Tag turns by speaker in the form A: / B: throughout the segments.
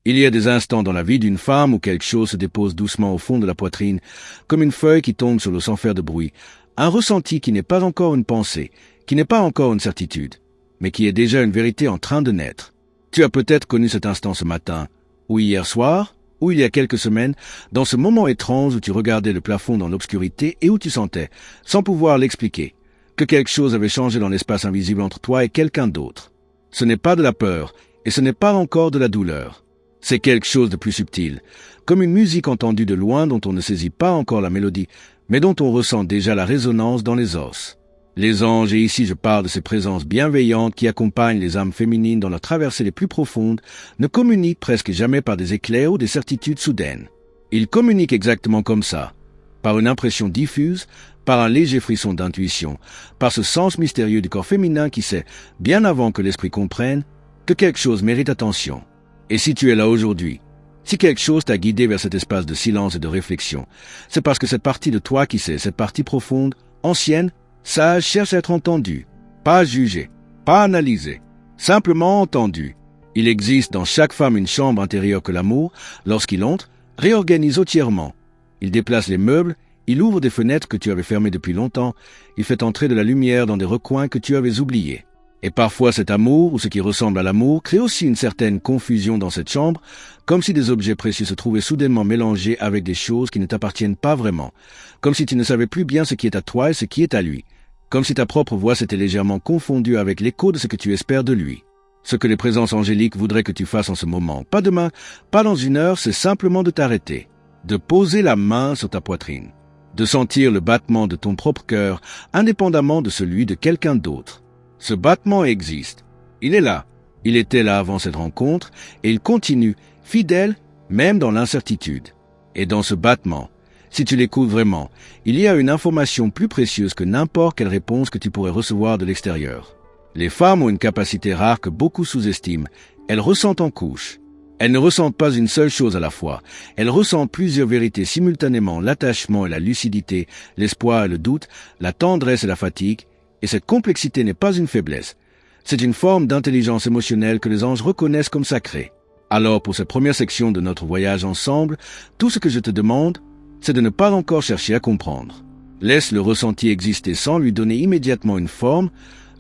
A: Il y a des instants dans la vie d'une femme où quelque chose se dépose doucement au fond de la poitrine, comme une feuille qui tombe sur l'eau sans faire de bruit, un ressenti qui n'est pas encore une pensée, qui n'est pas encore une certitude, mais qui est déjà une vérité en train de naître. Tu as peut-être connu cet instant ce matin, ou hier soir, ou il y a quelques semaines, dans ce moment étrange où tu regardais le plafond dans l'obscurité et où tu sentais, sans pouvoir l'expliquer, que quelque chose avait changé dans l'espace invisible entre toi et quelqu'un d'autre. Ce n'est pas de la peur, et ce n'est pas encore de la douleur. C'est quelque chose de plus subtil, comme une musique entendue de loin dont on ne saisit pas encore la mélodie, mais dont on ressent déjà la résonance dans les os. Les anges, et ici je parle de ces présences bienveillantes qui accompagnent les âmes féminines dans leurs traversées les plus profondes, ne communiquent presque jamais par des éclairs ou des certitudes soudaines. Ils communiquent exactement comme ça, par une impression diffuse, par un léger frisson d'intuition, par ce sens mystérieux du corps féminin qui sait, bien avant que l'esprit comprenne, que quelque chose mérite attention. Et si tu es là aujourd'hui, si quelque chose t'a guidé vers cet espace de silence et de réflexion, c'est parce que cette partie de toi qui sait, cette partie profonde, ancienne, sage, cherche à être entendue, pas jugée, pas analysée, simplement entendue. Il existe dans chaque femme une chambre intérieure que l'amour, lorsqu'il entre, réorganise entièrement. Il déplace les meubles, il ouvre des fenêtres que tu avais fermées depuis longtemps, il fait entrer de la lumière dans des recoins que tu avais oubliés. Et parfois cet amour, ou ce qui ressemble à l'amour, crée aussi une certaine confusion dans cette chambre, comme si des objets précieux se trouvaient soudainement mélangés avec des choses qui ne t'appartiennent pas vraiment, comme si tu ne savais plus bien ce qui est à toi et ce qui est à lui, comme si ta propre voix s'était légèrement confondue avec l'écho de ce que tu espères de lui. Ce que les présences angéliques voudraient que tu fasses en ce moment, pas demain, pas dans une heure, c'est simplement de t'arrêter, de poser la main sur ta poitrine, de sentir le battement de ton propre cœur, indépendamment de celui de quelqu'un d'autre. Ce battement existe. Il est là. Il était là avant cette rencontre, et il continue, fidèle, même dans l'incertitude. Et dans ce battement, si tu l'écoutes vraiment, il y a une information plus précieuse que n'importe quelle réponse que tu pourrais recevoir de l'extérieur. Les femmes ont une capacité rare que beaucoup sous-estiment. Elles ressentent en couche. Elles ne ressentent pas une seule chose à la fois. Elles ressentent plusieurs vérités simultanément, l'attachement et la lucidité, l'espoir et le doute, la tendresse et la fatigue. Et cette complexité n'est pas une faiblesse. C'est une forme d'intelligence émotionnelle que les anges reconnaissent comme sacrée. Alors, pour cette première section de notre voyage ensemble, tout ce que je te demande, c'est de ne pas encore chercher à comprendre. Laisse le ressenti exister sans lui donner immédiatement une forme,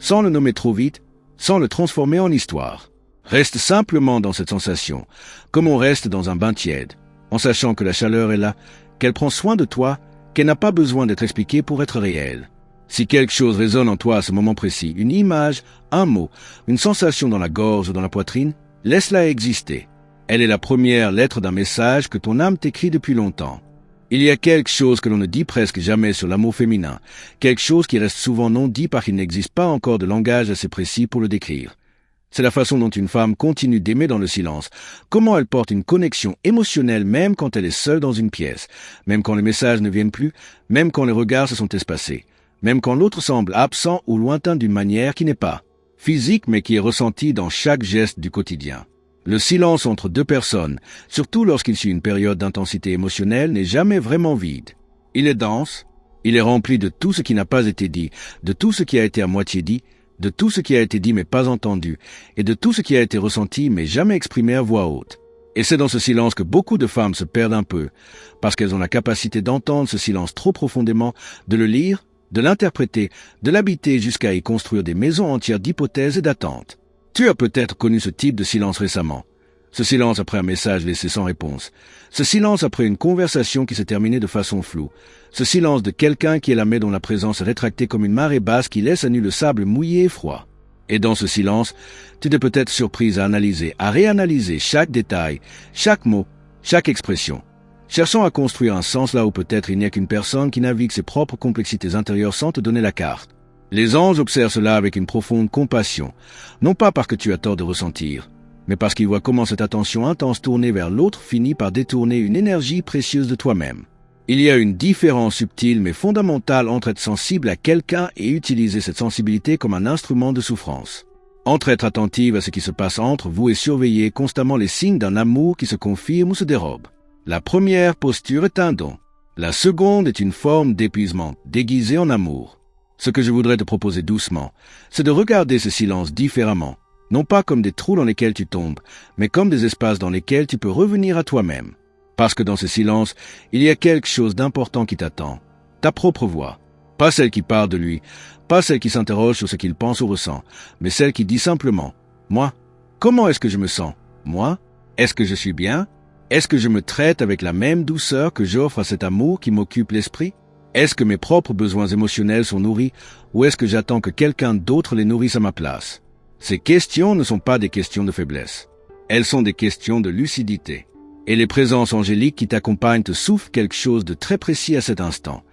A: sans le nommer trop vite, sans le transformer en histoire. Reste simplement dans cette sensation, comme on reste dans un bain tiède, en sachant que la chaleur est là, qu'elle prend soin de toi, qu'elle n'a pas besoin d'être expliquée pour être réelle. Si quelque chose résonne en toi à ce moment précis, une image, un mot, une sensation dans la gorge ou dans la poitrine, laisse-la exister. Elle est la première lettre d'un message que ton âme t'écrit depuis longtemps. Il y a quelque chose que l'on ne dit presque jamais sur l'amour féminin, quelque chose qui reste souvent non dit parce qu'il n'existe pas encore de langage assez précis pour le décrire. C'est la façon dont une femme continue d'aimer dans le silence, comment elle porte une connexion émotionnelle même quand elle est seule dans une pièce, même quand les messages ne viennent plus, même quand les regards se sont espacés. Même quand l'autre semble absent ou lointain d'une manière qui n'est pas physique mais qui est ressentie dans chaque geste du quotidien. Le silence entre deux personnes, surtout lorsqu'il suit une période d'intensité émotionnelle, n'est jamais vraiment vide. Il est dense, il est rempli de tout ce qui n'a pas été dit, de tout ce qui a été à moitié dit, de tout ce qui a été dit mais pas entendu, et de tout ce qui a été ressenti mais jamais exprimé à voix haute. Et c'est dans ce silence que beaucoup de femmes se perdent un peu, parce qu'elles ont la capacité d'entendre ce silence trop profondément, de le lire, de l'interpréter, de l'habiter jusqu'à y construire des maisons entières d'hypothèses et d'attentes. Tu as peut-être connu ce type de silence récemment. Ce silence après un message laissé sans réponse. Ce silence après une conversation qui s'est terminée de façon floue. Ce silence de quelqu'un qui est là mais dont la présence est rétractée comme une marée basse qui laisse à nu le sable mouillé et froid. Et dans ce silence, tu t'es peut-être surprise à analyser, à réanalyser chaque détail, chaque mot, chaque expression. Cherchant à construire un sens là où peut-être il n'y a qu'une personne qui navigue ses propres complexités intérieures sans te donner la carte. Les anges observent cela avec une profonde compassion, non pas parce que tu as tort de ressentir, mais parce qu'ils voient comment cette attention intense tournée vers l'autre finit par détourner une énergie précieuse de toi-même. Il y a une différence subtile mais fondamentale entre être sensible à quelqu'un et utiliser cette sensibilité comme un instrument de souffrance. Entre être attentive à ce qui se passe entre vous et surveiller constamment les signes d'un amour qui se confirme ou se dérobe. La première posture est un don. La seconde est une forme d'épuisement, déguisée en amour. Ce que je voudrais te proposer doucement, c'est de regarder ce silence différemment, non pas comme des trous dans lesquels tu tombes, mais comme des espaces dans lesquels tu peux revenir à toi-même. Parce que dans ce silence, il y a quelque chose d'important qui t'attend. Ta propre voix. Pas celle qui parle de lui, pas celle qui s'interroge sur ce qu'il pense ou ressent, mais celle qui dit simplement « Moi, comment est-ce que je me sens? Moi, est-ce que je suis bien? Est-ce que je me traite avec la même douceur que j'offre à cet amour qui m'occupe l'esprit? Est-ce que mes propres besoins émotionnels sont nourris ou est-ce que j'attends que quelqu'un d'autre les nourrisse à ma place? » Ces questions ne sont pas des questions de faiblesse. Elles sont des questions de lucidité. Et les présences angéliques qui t'accompagnent te soufflent quelque chose de très précis à cet instant.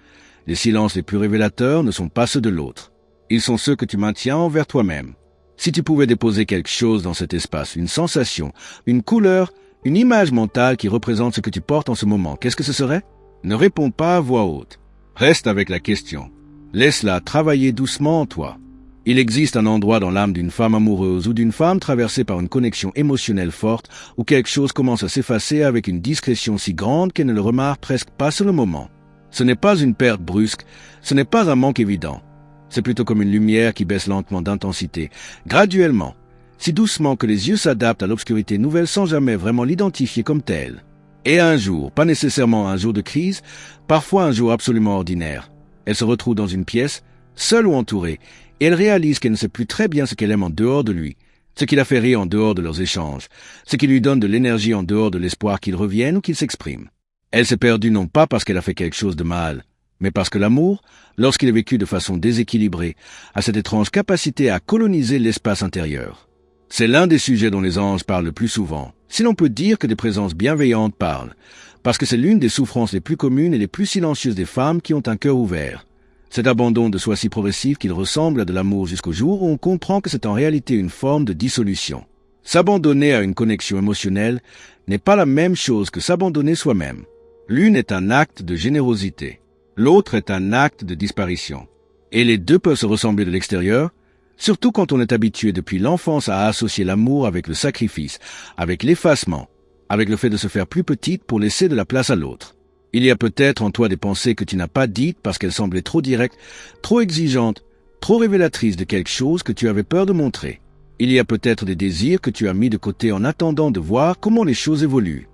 A: Les silences les plus révélateurs ne sont pas ceux de l'autre. Ils sont ceux que tu maintiens envers toi-même. Si tu pouvais déposer quelque chose dans cet espace, une sensation, une couleur, une image mentale qui représente ce que tu portes en ce moment, qu'est-ce que ce serait? Ne réponds pas à voix haute. Reste avec la question. Laisse-la travailler doucement en toi. Il existe un endroit dans l'âme d'une femme amoureuse ou d'une femme traversée par une connexion émotionnelle forte où quelque chose commence à s'effacer avec une discrétion si grande qu'elle ne le remarque presque pas sur le moment. Ce n'est pas une perte brusque, ce n'est pas un manque évident. C'est plutôt comme une lumière qui baisse lentement d'intensité, graduellement, si doucement que les yeux s'adaptent à l'obscurité nouvelle sans jamais vraiment l'identifier comme telle. Et un jour, pas nécessairement un jour de crise, parfois un jour absolument ordinaire, elle se retrouve dans une pièce, seule ou entourée, et elle réalise qu'elle ne sait plus très bien ce qu'elle aime en dehors de lui, ce qui la fait rire en dehors de leurs échanges, ce qui lui donne de l'énergie en dehors de l'espoir qu'il revienne ou qu'il s'exprime. Elle s'est perdue non pas parce qu'elle a fait quelque chose de mal, mais parce que l'amour, lorsqu'il est vécu de façon déséquilibrée, a cette étrange capacité à coloniser l'espace intérieur. C'est l'un des sujets dont les anges parlent le plus souvent, si l'on peut dire que des présences bienveillantes parlent, parce que c'est l'une des souffrances les plus communes et les plus silencieuses des femmes qui ont un cœur ouvert. Cet abandon de soi si progressif qu'il ressemble à de l'amour jusqu'au jour où on comprend que c'est en réalité une forme de dissolution. S'abandonner à une connexion émotionnelle n'est pas la même chose que s'abandonner soi-même. L'une est un acte de générosité, l'autre est un acte de disparition. Et les deux peuvent se ressembler de l'extérieur, surtout quand on est habitué depuis l'enfance à associer l'amour avec le sacrifice, avec l'effacement, avec le fait de se faire plus petite pour laisser de la place à l'autre. Il y a peut-être en toi des pensées que tu n'as pas dites parce qu'elles semblaient trop directes, trop exigeantes, trop révélatrices de quelque chose que tu avais peur de montrer. Il y a peut-être des désirs que tu as mis de côté en attendant de voir comment les choses évoluent.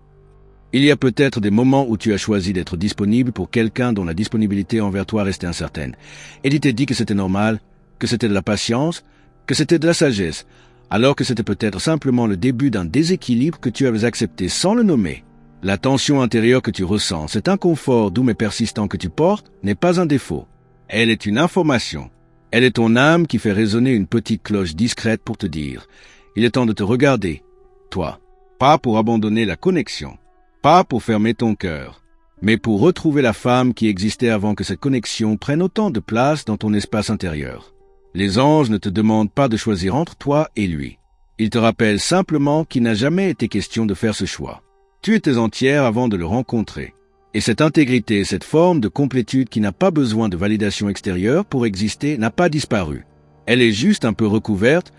A: Il y a peut-être des moments où tu as choisi d'être disponible pour quelqu'un dont la disponibilité envers toi restait incertaine. Et tu t'es dit que c'était normal, que c'était de la patience, que c'était de la sagesse, alors que c'était peut-être simplement le début d'un déséquilibre que tu avais accepté sans le nommer. La tension intérieure que tu ressens, cet inconfort doux mais persistant que tu portes, n'est pas un défaut. Elle est une information. Elle est ton âme qui fait résonner une petite cloche discrète pour te dire « Il est temps de te regarder, toi. » Pas pour abandonner la connexion, pas pour fermer ton cœur, mais pour retrouver la femme qui existait avant que cette connexion prenne autant de place dans ton espace intérieur. Les anges ne te demandent pas de choisir entre toi et lui. Ils te rappellent simplement qu'il n'a jamais été question de faire ce choix. Tu étais entière avant de le rencontrer. Et cette intégrité, cette forme de complétude qui n'a pas besoin de validation extérieure pour exister n'a pas disparu. Elle est juste un peu recouverte,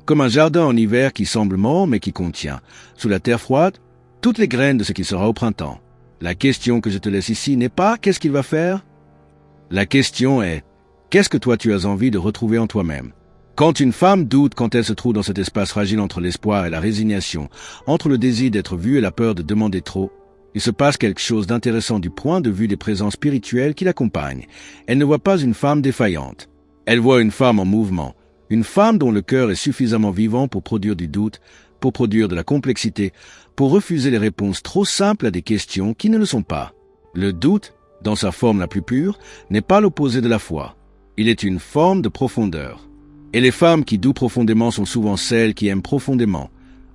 A: comme un jardin en hiver qui semble mort mais qui contient, sous la terre froide, toutes les graines de ce qui sera au printemps. La question que je te laisse ici n'est pas « qu'est-ce qu'il va faire ?» La question est « qu'est-ce que toi tu as envie de retrouver en toi-même ?» Quand une femme doute quand elle se trouve dans cet espace fragile entre l'espoir et la résignation, entre le désir d'être vue et la peur de demander trop, il se passe quelque chose d'intéressant du point de vue des présences spirituelles qui l'accompagnent. Elle ne voit pas une femme défaillante. Elle voit une femme en mouvement, une femme dont le cœur est suffisamment vivant pour produire du doute, pour produire de la complexité, pour refuser les réponses trop simples à des questions qui ne le sont pas. Le doute, dans sa forme la plus pure, n'est pas l'opposé de la foi. Il est une forme de profondeur. Et les femmes qui doutent profondément sont souvent celles qui aiment profondément,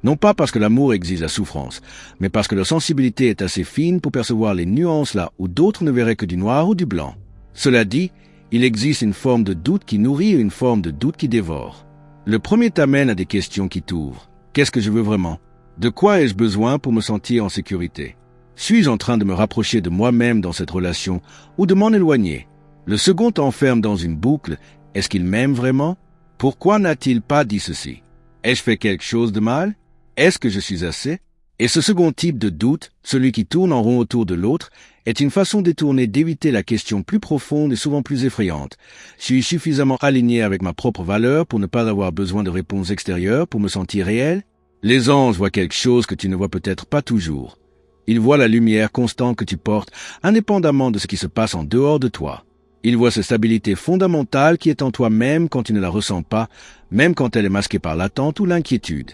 A: non pas parce que l'amour exige la souffrance, mais parce que leur sensibilité est assez fine pour percevoir les nuances là où d'autres ne verraient que du noir ou du blanc. Cela dit, il existe une forme de doute qui nourrit et une forme de doute qui dévore. Le premier t'amène à des questions qui t'ouvrent. Qu'est-ce que je veux vraiment? De quoi ai-je besoin pour me sentir en sécurité? Suis-je en train de me rapprocher de moi-même dans cette relation ou de m'en éloigner? Le second t'enferme dans une boucle. Est-ce qu'il m'aime vraiment? Pourquoi n'a-t-il pas dit ceci? Ai-je fait quelque chose de mal? Est-ce que je suis assez? Et ce second type de doute, celui qui tourne en rond autour de l'autre, est une façon détournée d'éviter la question plus profonde et souvent plus effrayante. Suis-je suffisamment aligné avec ma propre valeur pour ne pas avoir besoin de réponses extérieures pour me sentir réel? Les anges voient quelque chose que tu ne vois peut-être pas toujours. Ils voient la lumière constante que tu portes, indépendamment de ce qui se passe en dehors de toi. Ils voient cette stabilité fondamentale qui est en toi même quand tu ne la ressens pas, même quand elle est masquée par l'attente ou l'inquiétude.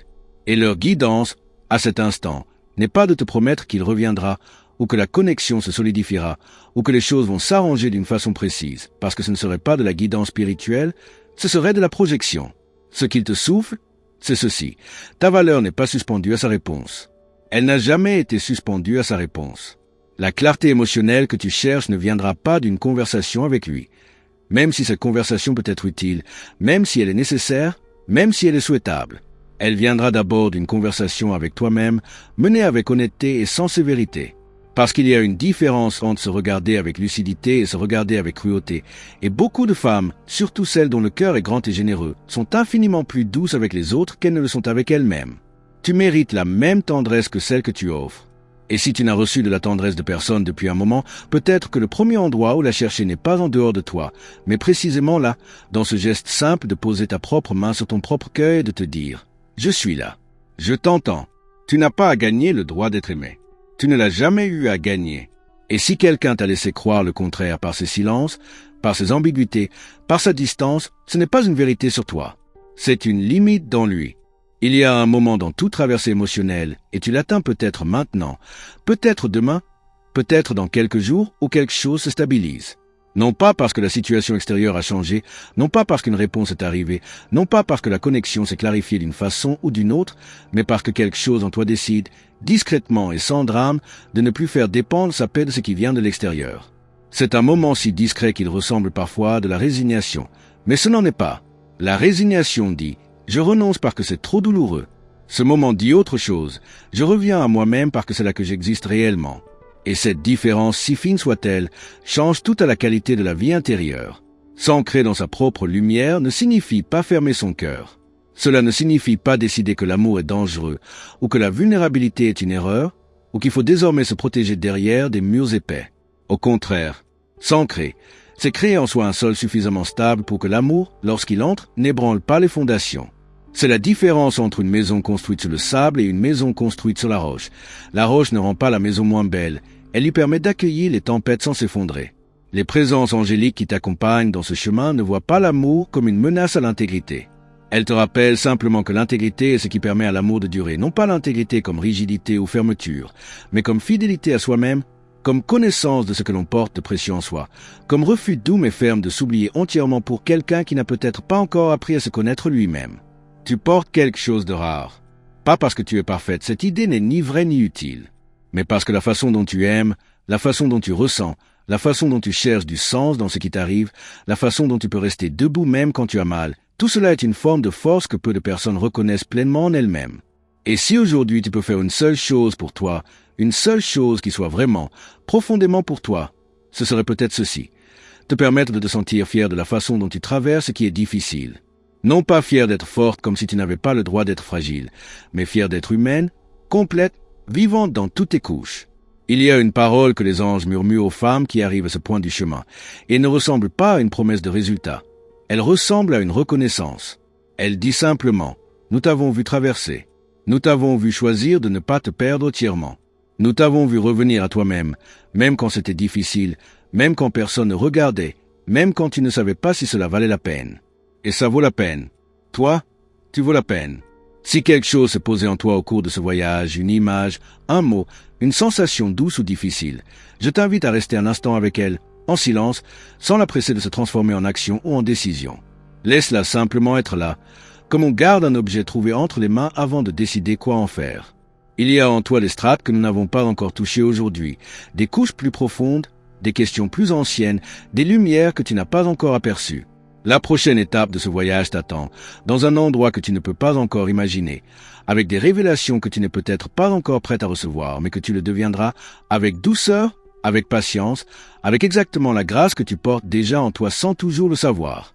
A: Et leur guidance, à cet instant, n'est pas de te promettre qu'il reviendra, ou que la connexion se solidifiera, ou que les choses vont s'arranger d'une façon précise, parce que ce ne serait pas de la guidance spirituelle, ce serait de la projection. Ce qu'il te souffle, c'est ceci. Ta valeur n'est pas suspendue à sa réponse. Elle n'a jamais été suspendue à sa réponse. La clarté émotionnelle que tu cherches ne viendra pas d'une conversation avec lui. Même si cette conversation peut être utile, même si elle est nécessaire, même si elle est souhaitable. Elle viendra d'abord d'une conversation avec toi-même, menée avec honnêteté et sans sévérité. Parce qu'il y a une différence entre se regarder avec lucidité et se regarder avec cruauté. Et beaucoup de femmes, surtout celles dont le cœur est grand et généreux, sont infiniment plus douces avec les autres qu'elles ne le sont avec elles-mêmes. Tu mérites la même tendresse que celle que tu offres. Et si tu n'as reçu de la tendresse de personne depuis un moment, peut-être que le premier endroit où la chercher n'est pas en dehors de toi, mais précisément là, dans ce geste simple de poser ta propre main sur ton propre cœur et de te dire « Je suis là, je t'entends, tu n'as pas à gagner le droit d'être aimé, tu ne l'as jamais eu à gagner. » Et si quelqu'un t'a laissé croire le contraire par ses silences, par ses ambiguïtés, par sa distance, ce n'est pas une vérité sur toi, c'est une limite dans lui. Il y a un moment dans toute traversée émotionnelle, et tu l'atteins peut-être maintenant, peut-être demain, peut-être dans quelques jours où quelque chose se stabilise. Non pas parce que la situation extérieure a changé, non pas parce qu'une réponse est arrivée, non pas parce que la connexion s'est clarifiée d'une façon ou d'une autre, mais parce que quelque chose en toi décide, discrètement et sans drame, de ne plus faire dépendre sa paix de ce qui vient de l'extérieur. C'est un moment si discret qu'il ressemble parfois à de la résignation, mais ce n'en est pas. La résignation dit « Je renonce parce que c'est trop douloureux ». Ce moment dit autre chose. Je reviens à moi-même parce que c'est là que j'existe réellement. Et cette différence, si fine soit-elle, change tout à la qualité de la vie intérieure. S'ancrer dans sa propre lumière ne signifie pas fermer son cœur. Cela ne signifie pas décider que l'amour est dangereux, ou que la vulnérabilité est une erreur, ou qu'il faut désormais se protéger derrière des murs épais. Au contraire, s'ancrer, c'est créer en soi un sol suffisamment stable pour que l'amour, lorsqu'il entre, n'ébranle pas les fondations. C'est la différence entre une maison construite sur le sable et une maison construite sur la roche. La roche ne rend pas la maison moins belle, elle lui permet d'accueillir les tempêtes sans s'effondrer. Les présences angéliques qui t'accompagnent dans ce chemin ne voient pas l'amour comme une menace à l'intégrité. Elles te rappellent simplement que l'intégrité est ce qui permet à l'amour de durer, non pas l'intégrité comme rigidité ou fermeture, mais comme fidélité à soi-même, comme connaissance de ce que l'on porte de précieux en soi, comme refus doux mais ferme de s'oublier entièrement pour quelqu'un qui n'a peut-être pas encore appris à se connaître lui-même. Tu portes quelque chose de rare. Pas parce que tu es parfaite, cette idée n'est ni vraie ni utile, mais parce que la façon dont tu aimes, la façon dont tu ressens, la façon dont tu cherches du sens dans ce qui t'arrive, la façon dont tu peux rester debout même quand tu as mal, tout cela est une forme de force que peu de personnes reconnaissent pleinement en elles-mêmes. Et si aujourd'hui tu peux faire une seule chose pour toi, une seule chose qui soit vraiment, profondément pour toi, ce serait peut-être ceci, te permettre de te sentir fier de la façon dont tu traverses ce qui est difficile. Non pas fier d'être forte comme si tu n'avais pas le droit d'être fragile, mais fier d'être humaine, complète, vivante dans toutes tes couches. Il y a une parole que les anges murmurent aux femmes qui arrivent à ce point du chemin, et ne ressemble pas à une promesse de résultat. Elle ressemble à une reconnaissance. Elle dit simplement, « Nous t'avons vu traverser. Nous t'avons vu choisir de ne pas te perdre entièrement. Nous t'avons vu revenir à toi-même, même quand c'était difficile, même quand personne ne regardait, même quand tu ne savais pas si cela valait la peine. Et ça vaut la peine. Toi, tu vaux la peine. Si quelque chose s'est posé en toi au cours de ce voyage, une image, un mot, une sensation douce ou difficile, je t'invite à rester un instant avec elle, en silence, sans la presser de se transformer en action ou en décision. Laisse-la simplement être là, comme on garde un objet trouvé entre les mains avant de décider quoi en faire. Il y a en toi des strates que nous n'avons pas encore touchées aujourd'hui, des couches plus profondes, des questions plus anciennes, des lumières que tu n'as pas encore aperçues. La prochaine étape de ce voyage t'attend, dans un endroit que tu ne peux pas encore imaginer, avec des révélations que tu n'es peut-être pas encore prête à recevoir, mais que tu le deviendras avec douceur, avec patience, avec exactement la grâce que tu portes déjà en toi sans toujours le savoir.